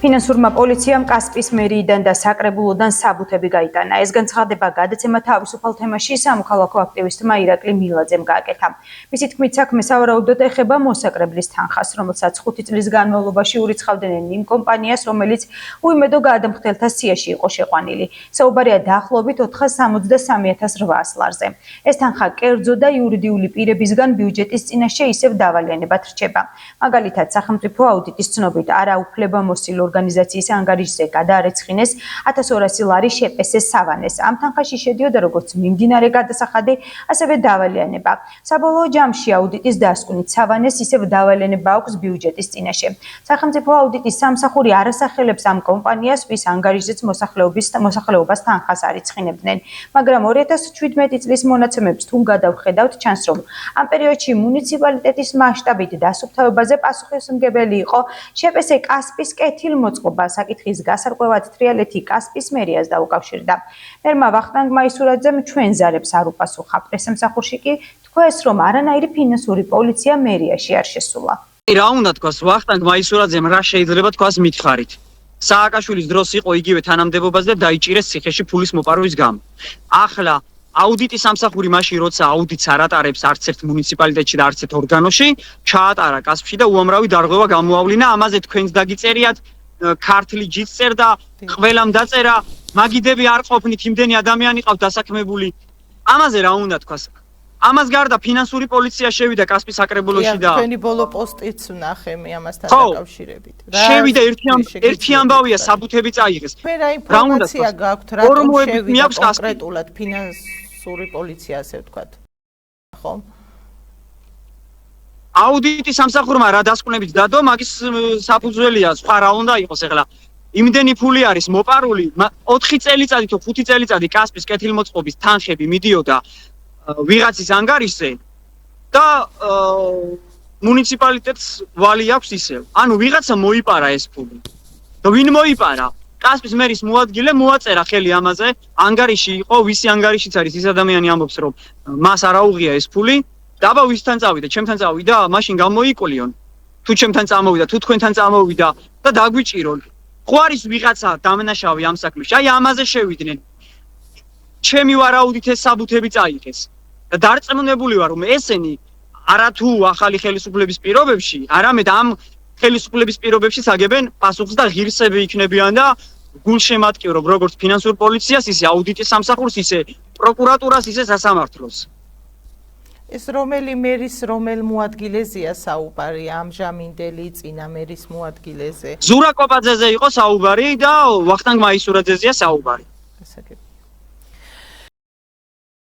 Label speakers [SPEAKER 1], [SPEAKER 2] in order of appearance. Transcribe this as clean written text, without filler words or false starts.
[SPEAKER 1] ფინანსურმა პოლიციამ კასპის მერიიდან და საკრებულოდან საბუთები გაიტანა. ეს განცხადება გადაცემა თავისუფალ თემაში სამოქალაქო აქტივისტმა ირაკლი მილაძემ გააკეთა. მისი თქმით, საქმე სავარაუდოდ ეხება მოსაკრებლის თანხას, რომელსაც 5 წლის განმავლობაში ურიცხავდნენ იმ კომპანიას, რომელიც უიმედო გადამხდელთა სიაში იყო შეყვანილი. საუბარია დაახლოებით 463,800 ლარზე. ეს თანხა კერძო და იურიდიული პირებისგან ბიუჯეტის წინაშე ისევ დავალიანებად რჩება. მაგალითად, სახელმწიფო აუდიტის ცნობით არაუფლებამოსილ ორგანიზაციის ანგარიშზე გადაარეცხინეს 1200 ლარი შეპესეს სავანეს. ამ თანხაში შედიოდა როგორც მიმდინარე გადასახადი, ასევე დავალიანება. საბოლოო ჯამში აუდიტის დასკვნით სავანეს ისევ დავალიანება აქვს ბიუჯეტის წინაშე. სახელმწიფო აუდიტის სამსახური არასახელებს ამ კომპანიას, ვის ანგარიშზეც მოსახლეობას თანხას არიცხინებდნენ. მაგრამ 2017 წლის მონაცემებს თუ გადავხედავთ, ჩანს, რომ ამ პერიოდში მუნიციპალიტეტის მასშტაბით დასუფთავებაზე პასუხისმგებელი იყო შეპესე კასპის კეთილმოწყობა. საკითხის გასარკვევად თრიალეთი კასპის მერიას დაუკავშირდა. მერმა ვახტანგ მაისურაძემ ჩვენ ზარებს არ უპასუხა. პრესამსახურში კი თქვეს, რომ არანაირი ფინანსური პოლიცია მერიაში არ შესულა.
[SPEAKER 2] რა უნდა თქვას, ვახტანგ მაისურაძემ რა შეიძლება თქვას მითხარით. სააკაშვილის დროს იყო იგივე თანამდებობაზე და დაიჭირეს ციხეში ფულის მოპარვის გამო. ახლა აუდიტის სამსახური მაშინ როცა აუდიტს არ ატარებს არც ერთ მუნიციპალიტეტში და არც ერთ ორგანოში, ჩაატარა კასპში და უამრავი დარღვევა გამოავლინა. ამაზე თქვენს დაგიწერიათ, ქართლი ჯიც წერდა, ყველამ დაწერა, მაგიდები არ ყოფნით, იმდენი ადამიანი ყავთ დასაქმებული. ამაზე რა უნდა თქვას? ამას გარდა ფინანსური პოლიცია შევიდა კასპის საკრებულოში და
[SPEAKER 3] თქვენი ბოლო პოსტიც ვნახე მე ამასთან დაკავშირებით.
[SPEAKER 2] შევიდა ერთი ამბავია საბუთები წაიღეს.
[SPEAKER 3] რა ინფორმაცია გაქვთ, რატომ შევიდა კონკრეტულად ფინანსური პოლიცია, ასე ვთქვათ? ხო?
[SPEAKER 2] აუდიტის სამსახურმა რა დასკვნებით დადო, მაგის საფუძველია, სხვა რა უნდა იყოს ახლა. იმდენი ფული არის მოპარული, 4 წელიწადი თუ 5 წელიწადი კასპის კეთილმოწყობის თანხები მიდიოდა ვიღაცის ანგარიშზე და მუნიციპალიტეტს ვალი აქვს ისევ. ანუ ვიღაცა მოიპარა ეს ფული. და ვინ მოიპარა? კასპის მერის მოადგილე მოაწერა ხელი ამაზე, ანგარიში იყო, ვისი ანგარიშიც არის, ის ადამიანი ამბობს, რომ მას არ აუღია ეს ფული. დაბა ვისთან წავიდა, ჩემთან წავიდა, მაშინ გამოიკულიონ. თუ ჩემთან წამოვიდა, თუ თქვენთან წამოვიდა და დაგვიჭირონ. ხო არის ვიღაცა დამნაშავე ამ საქმეში. აი ამაზე შევიდნენ. ჩემი ვარაუდით ეს საბუთები წაიღეს. და დარწმუნებული ვარ, რომ ესენი არათუ ახალი ხელისუფლების პირობებში, არამედ ამ ხელისუფლების პირობებში აგებენ პასუხს და ღირსები იქნებიან და გულშემატკივრობ როგორც ფინანსურ პოლიციას, ისე აუდიტის სამსახურს, ისე პროკურატურას, ისე სასამართლოს.
[SPEAKER 3] ეს რომელი მერის რომელ მოადგილეზეა საუბარი, ამჟამინდელი წინა მერის მოადგილეზე?
[SPEAKER 2] ზურა კოპაძეზე იყო საუბარი და ვახტანგ მაისურაძეზეა საუბარი.